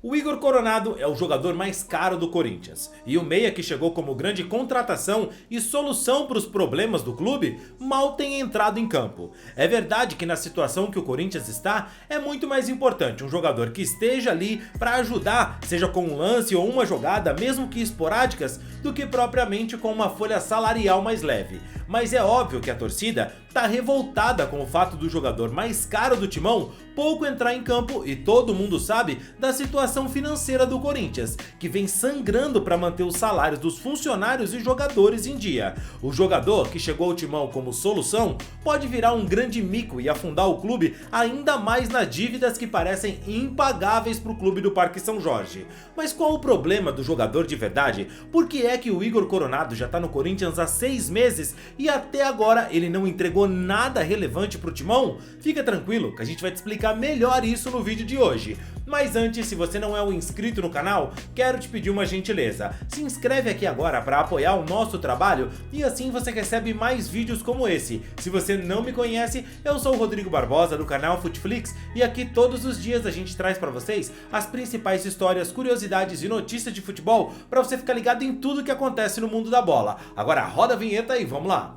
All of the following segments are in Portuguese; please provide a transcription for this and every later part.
O Igor Coronado é o jogador mais caro do Corinthians, e o meia que chegou como grande contratação e solução para os problemas do clube mal tem entrado em campo. É verdade que na situação que o Corinthians está, é muito mais importante um jogador que esteja ali para ajudar, seja com um lance ou uma jogada, mesmo que esporádicas, do que propriamente com uma folha salarial mais leve. Mas é óbvio que a torcida tá revoltada com o fato do jogador mais caro do timão pouco entrar em campo, e todo mundo sabe da situação financeira do Corinthians, que vem sangrando para manter os salários dos funcionários e jogadores em dia. O jogador que chegou ao timão como solução pode virar um grande mico e afundar o clube ainda mais nas dívidas que parecem impagáveis para o clube do Parque São Jorge. Mas qual o problema do jogador de verdade? Por que é que o Igor Coronado já tá no Corinthians há 6 meses e até agora ele não entregou nada relevante pro timão? Fica tranquilo que a gente vai te explicar melhor isso no vídeo de hoje. Mas antes, se você não é um inscrito no canal, quero te pedir uma gentileza. Se inscreve aqui agora para apoiar o nosso trabalho e assim você recebe mais vídeos como esse. Se você não me conhece, eu sou o Rodrigo Barbosa do canal Futflix e aqui todos os dias a gente traz para vocês as principais histórias, curiosidades e notícias de futebol para você ficar ligado em tudo que acontece no mundo da bola. Agora roda a vinheta e vamos lá!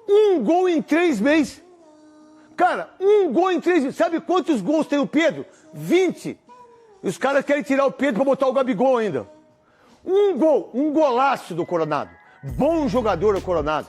Um gol em 3 meses. Cara, um gol em 3 meses. Sabe quantos gols tem o Pedro? 20. E os caras querem tirar o Pedro pra botar o Gabigol ainda. Um gol, um golaço do Coronado. Bom jogador o Coronado.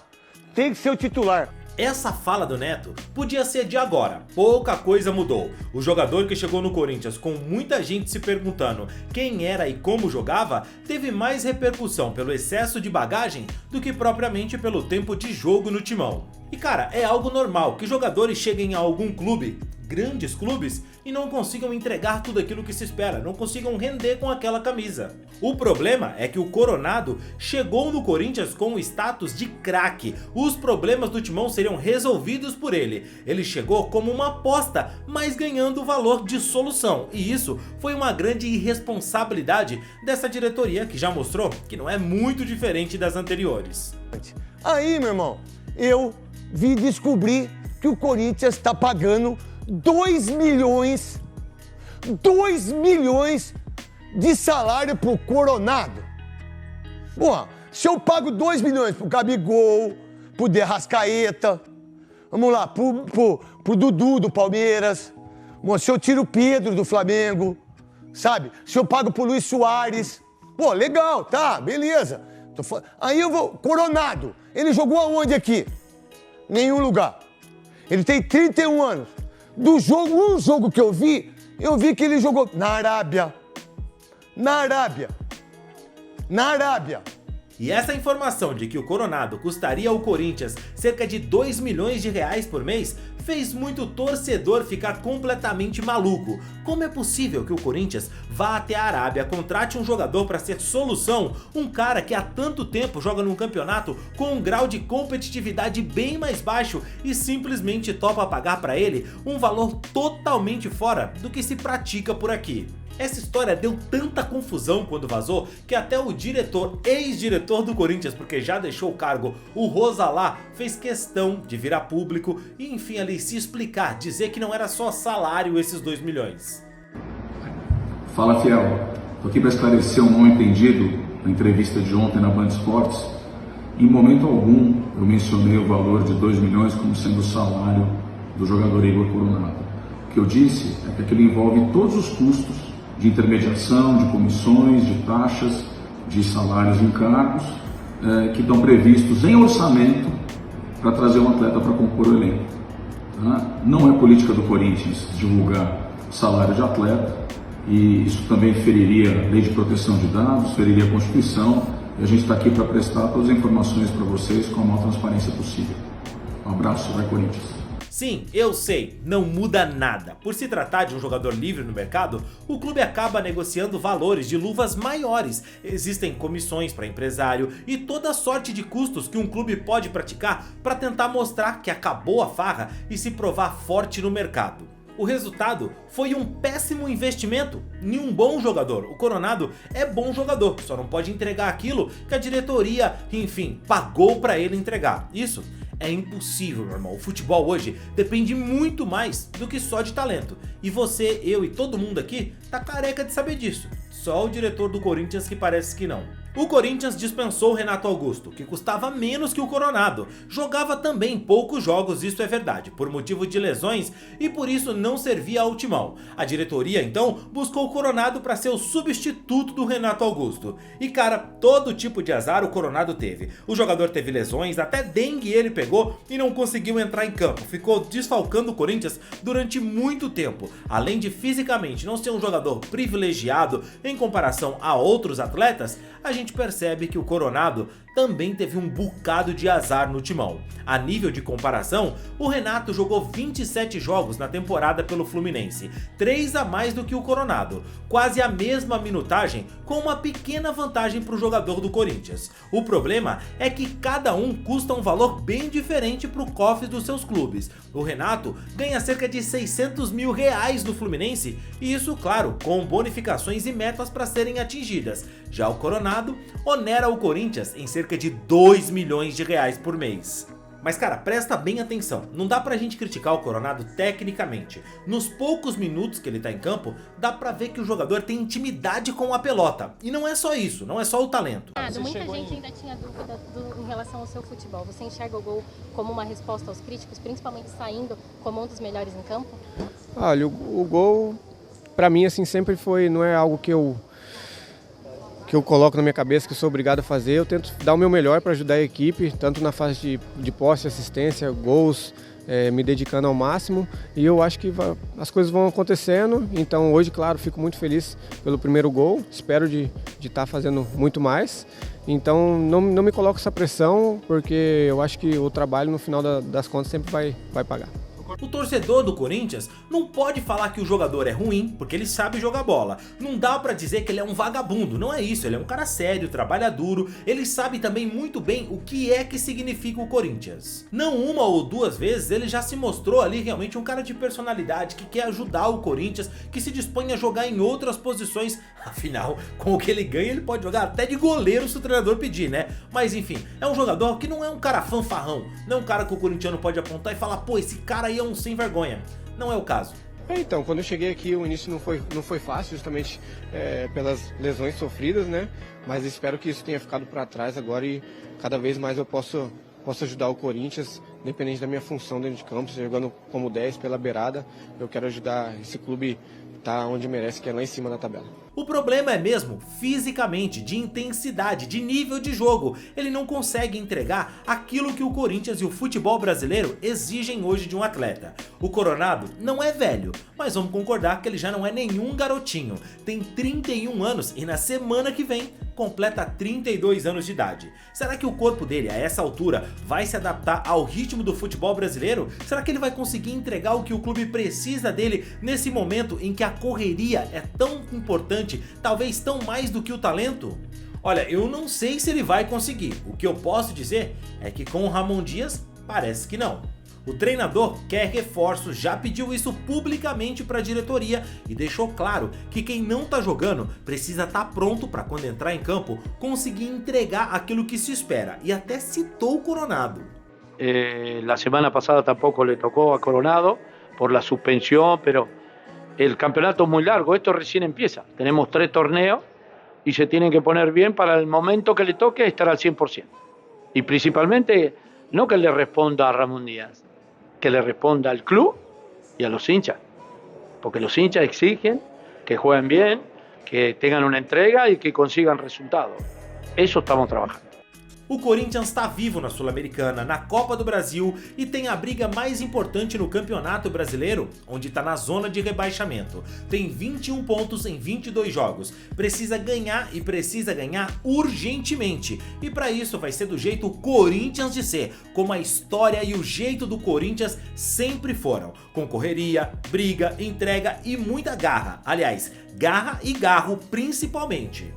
Tem que ser o titular. Essa fala do Neto podia ser de agora, pouca coisa mudou. O jogador que chegou no Corinthians com muita gente se perguntando quem era e como jogava, teve mais repercussão pelo excesso de bagagem do que propriamente pelo tempo de jogo no timão. E cara, é algo normal que jogadores cheguem a algum clube, grandes clubes, e não consigam entregar tudo aquilo que se espera, não consigam render com aquela camisa. O problema é que o Coronado chegou no Corinthians com o status de craque. Os problemas do timão seriam resolvidos por ele. Ele chegou como uma aposta, mas ganhando o valor de solução. E isso foi uma grande irresponsabilidade dessa diretoria, que já mostrou que não é muito diferente das anteriores. Aí, meu irmão, eu vi descobrir que o Corinthians está pagando 2 milhões de salário pro Coronado. Porra, se eu pago 2 milhões pro Gabigol, pro De Arrascaeta, vamos lá, pro Dudu do Palmeiras, se eu tiro o Pedro do Flamengo, sabe? Se eu pago pro Luis Soares, pô, legal, tá, beleza. Aí eu vou, Coronado, ele jogou aonde aqui? Nenhum lugar. Ele tem 31 anos. Do jogo, um jogo que eu vi que ele jogou na Arábia. E essa informação de que o Coronado custaria ao Corinthians cerca de 2 milhões de reais por mês fez muito torcedor ficar completamente maluco. Como é possível que o Corinthians vá até a Arábia, contrate um jogador para ser solução, um cara que há tanto tempo joga num campeonato com um grau de competitividade bem mais baixo e simplesmente topa pagar para ele um valor totalmente fora do que se pratica por aqui? Essa história deu tanta confusão quando vazou que até o ex-diretor do Corinthians, porque já deixou o cargo, o Rosalá, fez questão de vir a público e enfim ali se explicar, dizer que não era só salário esses 2 milhões. Fala, Fiel. Tô aqui para esclarecer um mal entendido na entrevista de ontem na Band Esportes. Em momento algum eu mencionei o valor de 2 milhões como sendo o salário do jogador Igor Coronado. O que eu disse é que aquilo envolve todos os custos de intermediação, de comissões, de taxas, de salários e encargos que estão previstos em orçamento para trazer um atleta para compor o elenco. Tá? Não é política do Corinthians divulgar salário de atleta e isso também feriria a lei de proteção de dados, feriria a Constituição, e a gente está aqui para prestar todas as informações para vocês com a maior transparência possível. Um abraço, vai Corinthians! Sim, eu sei, não muda nada. Por se tratar de um jogador livre no mercado, o clube acaba negociando valores de luvas maiores. Existem comissões para empresário e toda sorte de custos que um clube pode praticar para tentar mostrar que acabou a farra e se provar forte no mercado. O resultado foi um péssimo investimento em um bom jogador. O Coronado é bom jogador, só não pode entregar aquilo que a diretoria, enfim, pagou para ele entregar. Isso É impossível, meu irmão. O futebol hoje depende muito mais do que só de talento. E você, eu e todo mundo aqui tá careca de saber disso. Só o diretor do Corinthians que parece que não. O Corinthians dispensou o Renato Augusto, que custava menos que o Coronado. Jogava também poucos jogos, isso é verdade, por motivo de lesões e por isso não servia ao timão. A diretoria então buscou o Coronado para ser o substituto do Renato Augusto. E cara, todo tipo de azar o Coronado teve. O jogador teve lesões, até dengue ele pegou e não conseguiu entrar em campo. Ficou desfalcando o Corinthians durante muito tempo. Além de fisicamente não ser um jogador privilegiado em comparação a outros atletas, a gente percebe que o Coronado também teve um bocado de azar no timão. A nível de comparação, o Renato jogou 27 jogos na temporada pelo Fluminense, 3 a mais do que o Coronado, quase a mesma minutagem, com uma pequena vantagem para o jogador do Corinthians. O problema é que cada um custa um valor bem diferente para o cofre dos seus clubes. O Renato ganha cerca de 600 mil reais no Fluminense, e isso, claro, com bonificações e metas para serem atingidas. Já o Coronado onera o Corinthians em cerca de 2 milhões de reais por mês. Mas cara, presta bem atenção, não dá pra gente criticar o Coronado tecnicamente. Nos poucos minutos que ele tá em campo, dá pra ver que o jogador tem intimidade com a pelota. E não é só isso, não é só o talento. Muita gente ainda tinha dúvida em relação ao seu futebol. Você enxerga o gol como uma resposta aos críticos, principalmente saindo como um dos melhores em campo? Olha, o gol pra mim assim sempre foi, não é algo que eu coloco na minha cabeça que eu sou obrigado a fazer. Eu tento dar o meu melhor para ajudar a equipe, tanto na fase de posse, assistência, gols, me dedicando ao máximo. E eu acho que as coisas vão acontecendo. Então hoje, claro, fico muito feliz pelo primeiro gol. Espero de estar fazendo muito mais. Então não me coloco essa pressão, porque eu acho que o trabalho no final das contas sempre vai pagar. O torcedor do Corinthians não pode falar que o jogador é ruim, porque ele sabe jogar bola. Não dá pra dizer que ele é um vagabundo, não é isso. Ele é um cara sério, trabalha duro, ele sabe também muito bem o que é que significa o Corinthians. Não uma ou duas vezes ele já se mostrou ali realmente um cara de personalidade, que quer ajudar o Corinthians, que se dispõe a jogar em outras posições. Afinal, com o que ele ganha, ele pode jogar até de goleiro se o treinador pedir, né? Mas enfim, é um jogador que não é um cara fanfarrão, não é um cara que o corintiano pode apontar e falar, pô, esse cara aí é um sem vergonha. Não é o caso. Então, quando eu cheguei aqui, o início não foi fácil, justamente pelas lesões sofridas, né? Mas espero que isso tenha ficado para trás agora e cada vez mais eu posso ajudar o Corinthians, independente da minha função dentro de campo, jogando como 10 pela beirada. Eu quero ajudar esse clube tá onde merece, que é lá em cima da tabela. O problema é mesmo fisicamente, de intensidade, de nível de jogo. Ele não consegue entregar aquilo que o Corinthians e o futebol brasileiro exigem hoje de um atleta. O Coronado não é velho, mas vamos concordar que ele já não é nenhum garotinho. Tem 31 anos e na semana que vem completa 32 anos de idade. Será que o corpo dele, a essa altura, vai se adaptar ao ritmo do futebol brasileiro? Será que ele vai conseguir entregar o que o clube precisa dele nesse momento em que a correria é tão importante, talvez tão mais do que o talento? Olha, eu não sei se ele vai conseguir. O que eu posso dizer é que com o Ramon Dias, parece que não. O treinador quer reforços, já pediu isso publicamente para a diretoria e deixou claro que quem não tá jogando precisa estar pronto para quando entrar em campo conseguir entregar aquilo que se espera, e até citou o Coronado. La semana pasada tampoco le tocó a Coronado por la suspensión, pero el campeonato es muy largo, esto recién empieza. Tenemos 3 torneos y se tienen que poner bien para el momento que le toque estar al 100%. Y principalmente, no que le responda a Ramón Díaz, que le responda al club y a los hinchas. Porque los hinchas exigen que jueguen bien, que tengan una entrega y que consigan resultados. Eso estamos trabajando. O Corinthians está vivo na Sul-Americana, na Copa do Brasil e tem a briga mais importante no Campeonato Brasileiro, onde está na zona de rebaixamento. Tem 21 pontos em 22 jogos. Precisa ganhar e precisa ganhar urgentemente. E para isso vai ser do jeito Corinthians de ser, como a história e o jeito do Corinthians sempre foram. Com correria, briga, entrega e muita garra. Aliás, garra e garro principalmente.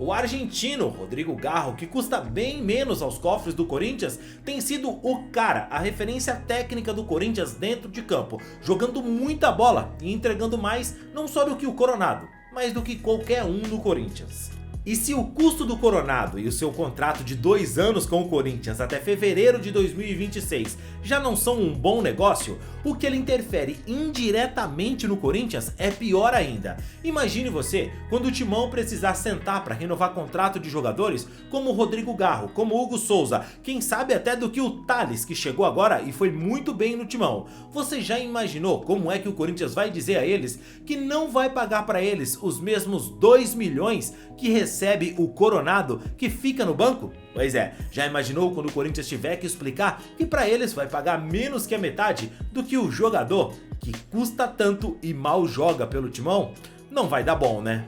O argentino Rodrigo Garro, que custa bem menos aos cofres do Corinthians, tem sido o cara, a referência técnica do Corinthians dentro de campo, jogando muita bola e entregando mais não só do que o Coronado, mas do que qualquer um do Corinthians. E se o custo do Coronado e o seu contrato de 2 anos com o Corinthians até fevereiro de 2026 já não são um bom negócio, o que ele interfere indiretamente no Corinthians é pior ainda. Imagine você quando o Timão precisar sentar para renovar contrato de jogadores como o Rodrigo Garro, como o Hugo Souza, quem sabe até do que o Thales, que chegou agora e foi muito bem no Timão. Você já imaginou como é que o Corinthians vai dizer a eles que não vai pagar para eles os mesmos 2 milhões que recebe o Coronado, que fica no banco? Pois é, já imaginou quando o Corinthians tiver que explicar que para eles vai pagar menos que a metade do que o jogador que custa tanto e mal joga pelo Timão? Não vai dar bom, né?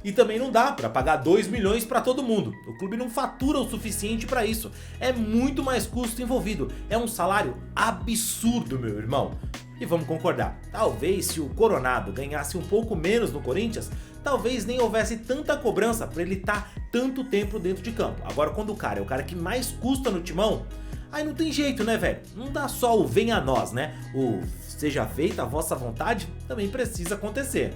E também não dá para pagar 2 milhões para todo mundo. O clube não fatura o suficiente para isso. É muito mais custo envolvido. É um salário absurdo, meu irmão. E vamos concordar, talvez se o Coronado ganhasse um pouco menos no Corinthians, talvez nem houvesse tanta cobrança para ele estar tanto tempo dentro de campo. Agora quando o cara é o cara que mais custa no Timão, aí não tem jeito, né, velho? Não dá só o venha a nós, né? O seja feita a vossa vontade também precisa acontecer.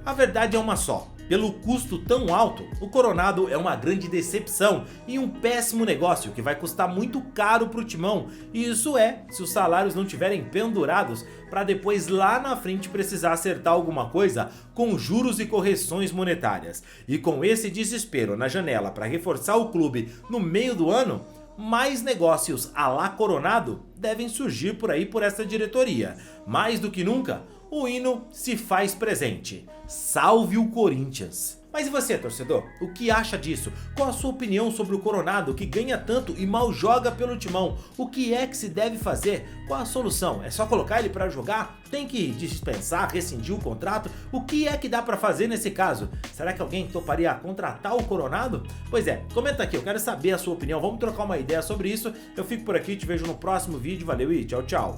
A verdade é uma só. Pelo custo tão alto, o Coronado é uma grande decepção e um péssimo negócio que vai custar muito caro pro Timão. E isso se os salários não tiverem pendurados para depois lá na frente precisar acertar alguma coisa com juros e correções monetárias. E com esse desespero na janela para reforçar o clube no meio do ano, mais negócios à la Coronado devem surgir por aí por essa diretoria. Mais do que nunca, o hino se faz presente. Salve o Corinthians! Mas e você, torcedor? O que acha disso? Qual a sua opinião sobre o Coronado, que ganha tanto e mal joga pelo Timão? O que é que se deve fazer? Qual a solução? É só colocar ele para jogar? Tem que dispensar, rescindir o contrato? O que é que dá para fazer nesse caso? Será que alguém toparia contratar o Coronado? Pois é, comenta aqui, eu quero saber a sua opinião. Vamos trocar uma ideia sobre isso. Eu fico por aqui, te vejo no próximo vídeo. Valeu e tchau, tchau!